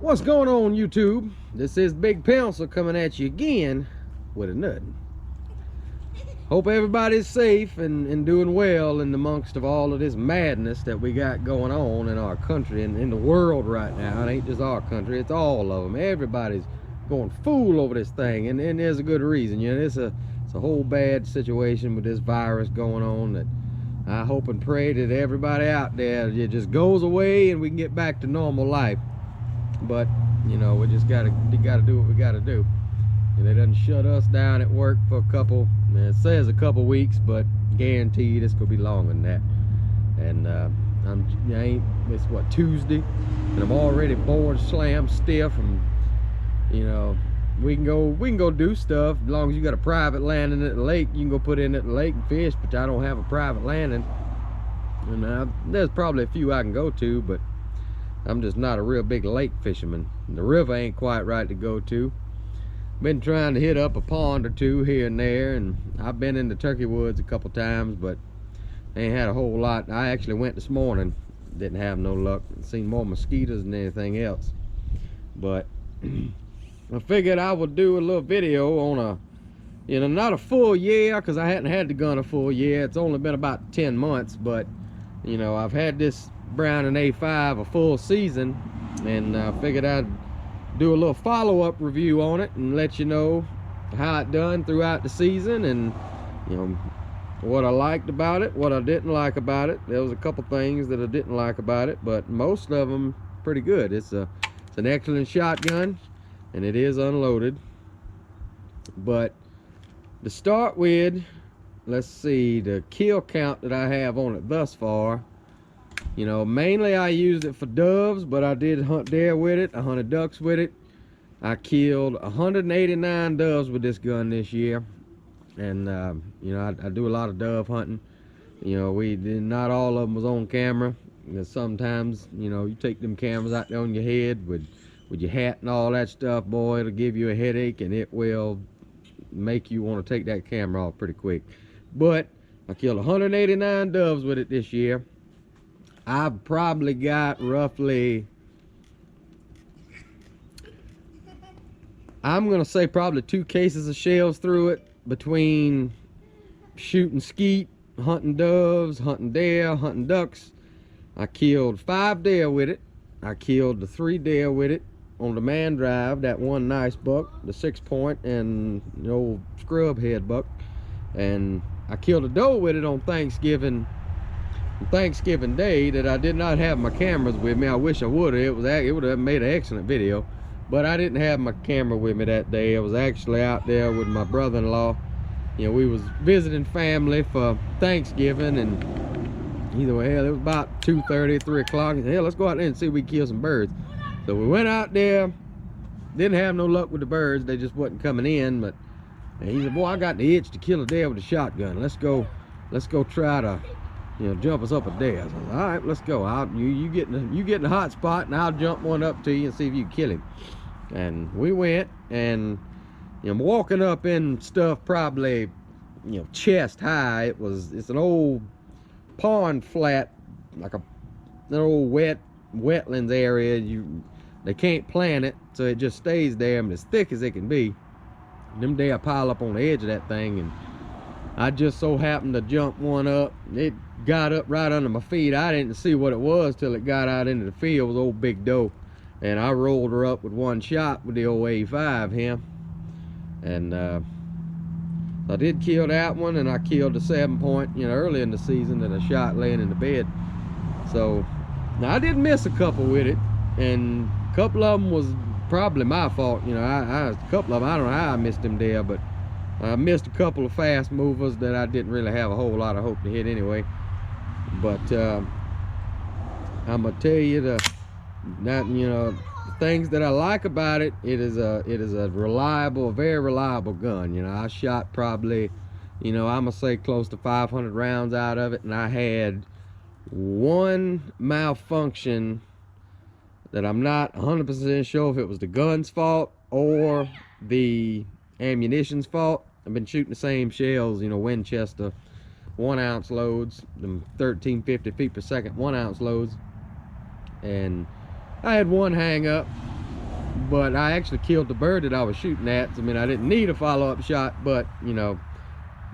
What's going on, YouTube? This is Big Pencil coming at you again with a nut. Hope everybody's safe and doing well in amongst of all of this madness that we got going on in our country and in the world right now. It ain't just our country, it's all of them. Everybody's going fool over this thing, and there's a good reason. You know, it's a whole bad situation with this virus going on that I hope and pray that everybody out there, it just goes away and we can get back to normal life. But you know, we just gotta do what we gotta do, and it doesn't shut us down at work for a couple, it says a couple weeks, but guaranteed it's gonna be longer than that. And it's what, Tuesday, and I'm already bored, slammed, stiff, and you know, we can go do stuff as long as you got a private landing at the lake. You can go put in at the lake and fish, but I don't have a private landing, and there's probably a few I can go to, but I'm just not a real big lake fisherman. The river ain't quite right to go to. Been trying to hit up a pond or two here and there, and I've been in the turkey woods a couple times, but ain't had a whole lot. I actually went this morning, didn't have no luck. Seen more mosquitoes than anything else. But I figured I would do a little video on not a full year, because I hadn't had the gun a full year. It's only been about 10 months, but you know, I've had this Browning A5 a full season, and I figured I'd do a little follow-up review on it and let you know how it done throughout the season, and you know, what I liked about it, what I didn't like about it. There was a couple things that I didn't like about it, but most of them pretty good. It's an excellent shotgun, and it is unloaded. But to start with, let's see the kill count that I have on it thus far. You know, mainly I used it for doves, but I did hunt deer with it. I hunted ducks with it. I killed 189 doves with this gun this year. And you know, I do a lot of dove hunting. You know, not all of them was on camera. Because sometimes, you know, you take them cameras out there on your head with your hat and all that stuff, boy, it'll give you a headache, and it will make you want to take that camera off pretty quick. But I killed 189 doves with it this year. I've probably got roughly, I'm gonna say probably 2 cases of shells through it, between shooting skeet, hunting doves, hunting deer, hunting ducks. I killed 5 deer with it. I killed the 3 deer with it on the man drive, that one nice buck, the 6-point, and the old scrub head buck. And I killed a doe with it on Thanksgiving Day that I did not have my cameras with me. I wish I would have. It would have made an excellent video, but I didn't have my camera with me that day. I was actually out there with my brother-in-law. You know, we was visiting family for Thanksgiving, and either way, hell, it was about 2:30, 3 o'clock. Hell, let's go out there and see if we can kill some birds. So we went out there. Didn't have no luck with the birds. They just wasn't coming in. But he said, "Boy, I got the itch to kill a deer with a shotgun. Let's go try to, you know, jump us up a deer." So I said, "All right, let's go. You get in the hot spot, and I'll jump one up to you and see if you can kill him." And we went, and you know, I'm walking up in stuff probably, you know, chest high. It's an old pond flat, like an old wetlands area. They can't plant it, so it just stays there, and as thick as it can be. Them deer pile up on the edge of that thing, and I just so happened to jump one up. It got up right under my feet. I didn't see what it was till it got out into the field. It was an old big doe, and I rolled her up with one shot with the old A5 here. And I did kill that one, and I killed the 7-point, you know, early in the season that I shot laying in the bed. So now I did miss a couple with it, and a couple of them was probably my fault. You know, a couple of them, I don't know how I missed them there, but I missed a couple of fast movers that I didn't really have a whole lot of hope to hit anyway. But I'm gonna tell you the things that I like about it. It is a reliable, very reliable gun. You know, I shot probably, you know, I'm gonna say close to 500 rounds out of it, and I had one malfunction that I'm not 100% sure if it was the gun's fault or the ammunition's fault. I've been shooting the same shells, you know, Winchester 1-ounce loads, them 1350 feet per second 1-ounce loads, and I had one hang up. but I actually killed the bird that I was shooting at. I mean, I didn't need a follow-up shot, but you know,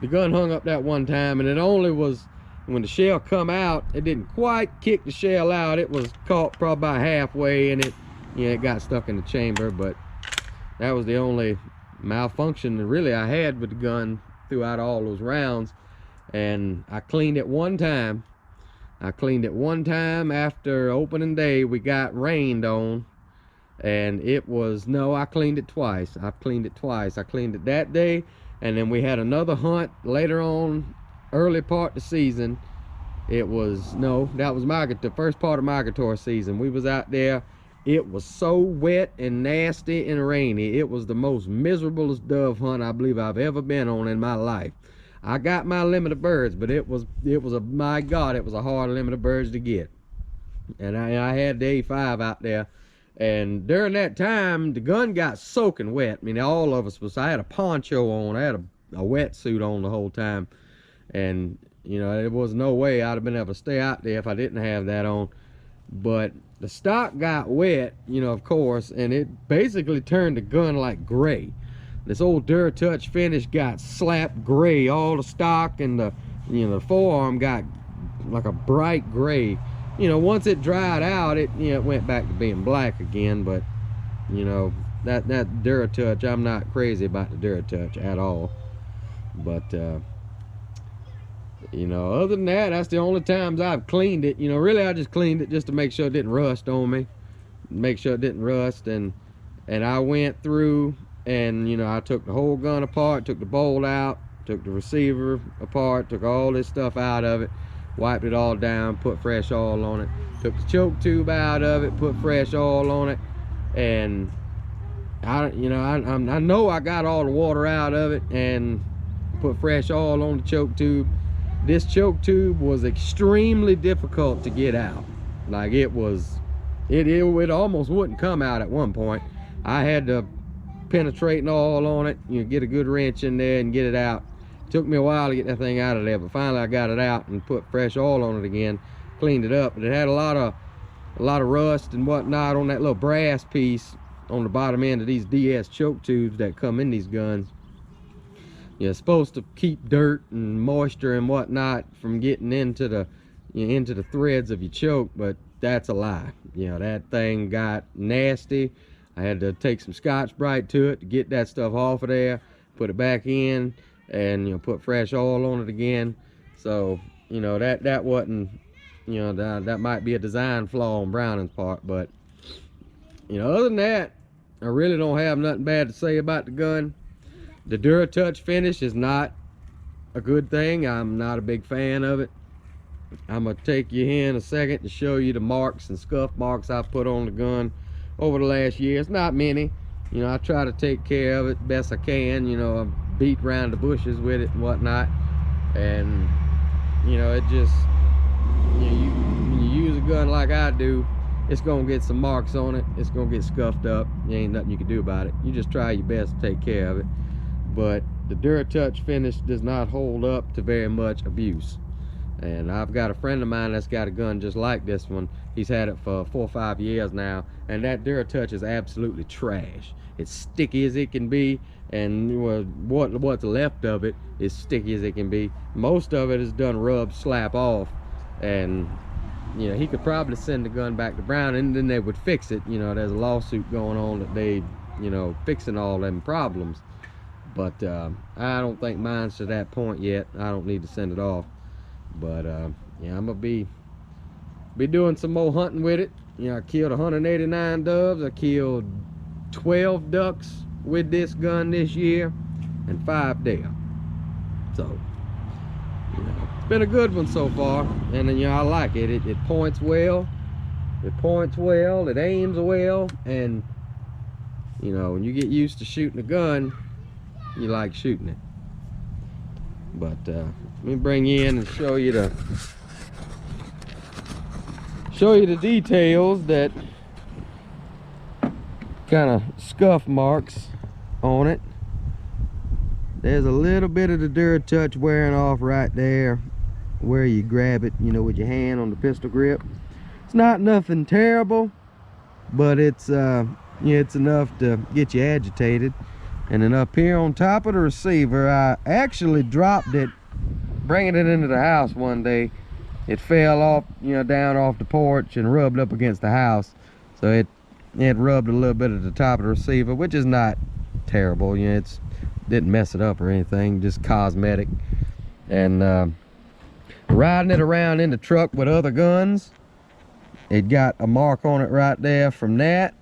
the gun hung up that one time, and it only was when the shell come out, it didn't quite kick the shell out. It was caught probably about halfway, and it got stuck in the chamber. But that was the only malfunction that really I had with the gun throughout all those rounds. And I cleaned it one time. I cleaned it one time after opening day. We got rained on, and it was, no, I cleaned it twice. I cleaned it twice. I cleaned it that day, and then we had another hunt later on, early part of the season. It was, no, that was the first part of migratory season. We was out there. It was so wet and nasty and rainy. It was the most miserablest dove hunt I believe I've ever been on in my life. I got my limit of birds, but it was my God, it was a hard limit of birds to get. And I had the A5 out there, and during that time the gun got soaking wet. I mean, all of us I had a poncho on, I had a wetsuit on the whole time, and you know, there was no way I'd have been able to stay out there if I didn't have that on. But the stock got wet, you know, of course, and it basically turned the gun like gray. This old Touch finish got slapped gray. All the stock and the, you know, the forearm got like a bright gray. You know, once it dried out, it, you know, it went back to being black again. But you know, that Touch, I'm not crazy about the Touch at all. But you know, other than that, that's the only times I've cleaned it. You know, really I just cleaned it just to make sure it didn't rust on me, make sure it didn't rust. And I went through, and you know, I took the whole gun apart, took the bolt out, took the receiver apart, took all this stuff out of it, wiped it all down, put fresh oil on it, took the choke tube out of it, put fresh oil on it. And I know I got all the water out of it and put fresh oil on the choke tube. This choke tube was extremely difficult to get out. Like, it almost wouldn't come out at one point. I had to penetrating oil on it, you know, get a good wrench in there and get it out. It took me a while to get that thing out of there, but finally I got it out and put fresh oil on it again, cleaned it up. But it had a lot of rust and whatnot on that little brass piece on the bottom end of these DS choke tubes that come in these guns. You know, it's supposed to keep dirt and moisture and whatnot from getting into the, you know, into the threads of your choke, but that's a lie. You know, that thing got nasty. I had to take some Scotch-Brite to it to get that stuff off of there, put it back in, and you know, put fresh oil on it again. So you know, that wasn't, you know, that might be a design flaw on Browning's part, but you know, other than that, I really don't have nothing bad to say about the gun. The Touch finish is not a good thing. I'm not a big fan of it. I'm gonna take you here in a second to show you the marks and scuff marks I put on the gun over the last year. It's not many. You know, I try to take care of it best I can. You know, I beat around the bushes with it and whatnot. And you know, it just, you know, when you use a gun like I do, it's gonna get some marks on it. It's gonna get scuffed up. There ain't nothing you can do about it. You just try your best to take care of it. But the Touch finish does not hold up to very much abuse. And I've got a friend of mine that's got a gun just like this one. He's had it for 4 or 5 years now, and that Touch is absolutely trash. It's sticky as it can be, and what's left of it is sticky as it can be. Most of it is done rub slap off, and you know, he could probably send the gun back to Brown, and then they would fix it. You know, there's a lawsuit going on that they, you know, fixing all them problems. But I don't think mine's to that point yet. I don't need to send it off. But yeah, I'm gonna be doing some more hunting with it. You know, I killed 189 doves. I killed 12 ducks with this gun this year, and 5 deer. So, you know, it's been a good one so far, and you know, I like it. It points well. It points well. It aims well, and you know, when you get used to shooting a gun, you like shooting it. But let me bring you in and show you the details, that kind of scuff marks on it. There's a little bit of the Touch wearing off right there where you grab it, you know, with your hand on the pistol grip. It's not nothing terrible, but it's Yeah, it's enough to get you agitated. And then up here on top of the receiver, I actually dropped it, bringing it into the house one day. It fell off, down off the porch and rubbed up against the house. So it rubbed a little bit at the top of the receiver, which is not terrible. It's didn't mess it up or anything, just cosmetic. And riding it around in the truck with other guns, it got a mark on it right there from that.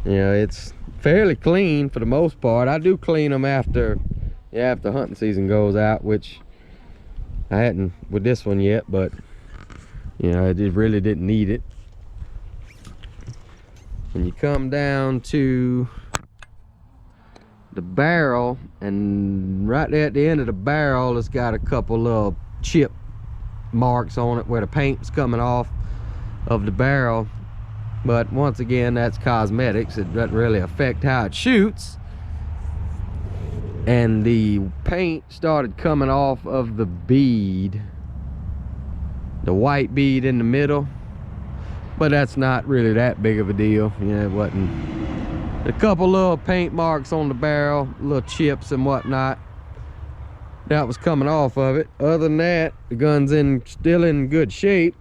It's fairly clean for the most part. I do clean them after hunting season goes out, which I hadn't with this one yet, but I just really didn't need it. When you come down to the barrel, and right there at the end of the barrel, it's got a couple of chip marks on it where the paint's coming off of the barrel. But once again, that's cosmetics. It doesn't really affect how it shoots. And the paint started coming off of the bead, the white bead in the middle, but that's not really that big of a deal. It wasn't. A couple little paint marks on the barrel, little chips and whatnot, that was coming off of it. Other than that, the gun's still in good shape.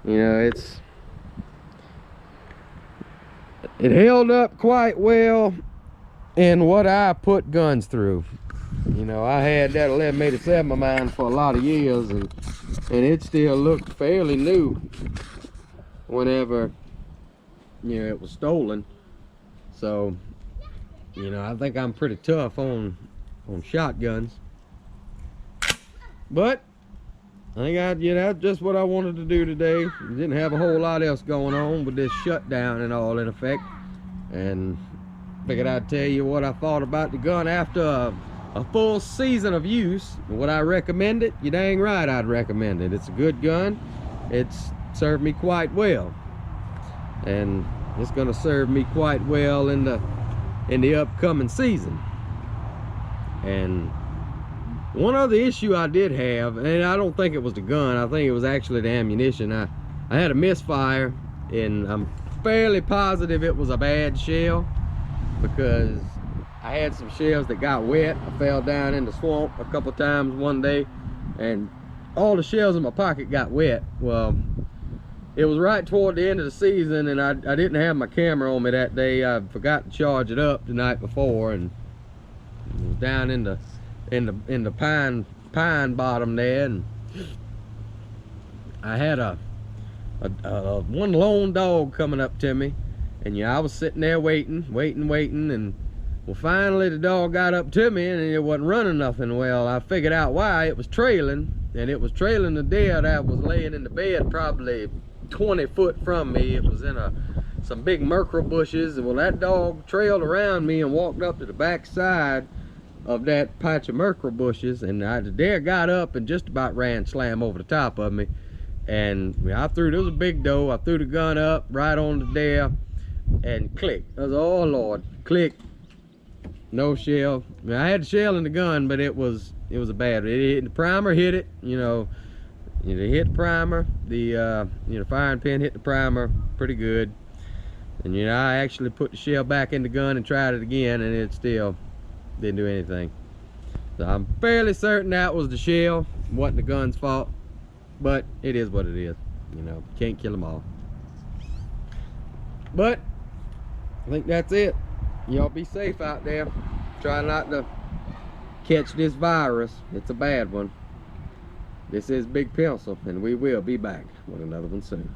It held up quite well in what I put guns through. I had that 1187 of mine for a lot of years, and it still looked fairly new whenever it was stolen. So I think I'm pretty tough on shotguns. But I think that's just what I wanted to do today. Didn't have a whole lot else going on with this shutdown and all in effect, and figured I'd tell you what I thought about the gun after a full season of use. Would I recommend it? You dang right I'd recommend it. It's a good gun. It's served me quite well, and it's going to serve me quite well in the upcoming season. And one other issue I did have, and I don't think it was the gun, I think it was actually the ammunition. I had a misfire, and I'm fairly positive it was a bad shell, because I had some shells that got wet. I fell down in the swamp a couple times one day, and all the shells in my pocket got wet. Well, it was right toward the end of the season, and I didn't have my camera on me that day. I forgot to charge it up the night before, and it was down in the pine bottom there, and I had a one lone dog coming up to me, and I was sitting there waiting, and well, finally the dog got up to me, and it wasn't running nothing. Well, I figured out why. It was trailing, and it was trailing the deer that was laying in the bed probably 20 foot from me. It was in some big myrtle bushes, and well, that dog trailed around me and walked up to the back side of that patch of myrtle bushes, and the deer got up and just about ran slam over the top of me. And there was a big doe. I threw the gun up right on the deer, and click. I was, oh Lord, click. No shell. I had the shell in the gun, but it was a bad. The primer hit it. It hit the primer. The firing pin hit the primer pretty good. And I actually put the shell back in the gun and tried it again, and it still didn't do anything. So I'm fairly certain that was the shell. It wasn't the gun's fault, but it is what it is. Can't kill them all. But I think that's it. Y'all be safe out there. Try not to catch this virus. It's a bad one. This is Big Pencil, and we will be back with another one soon.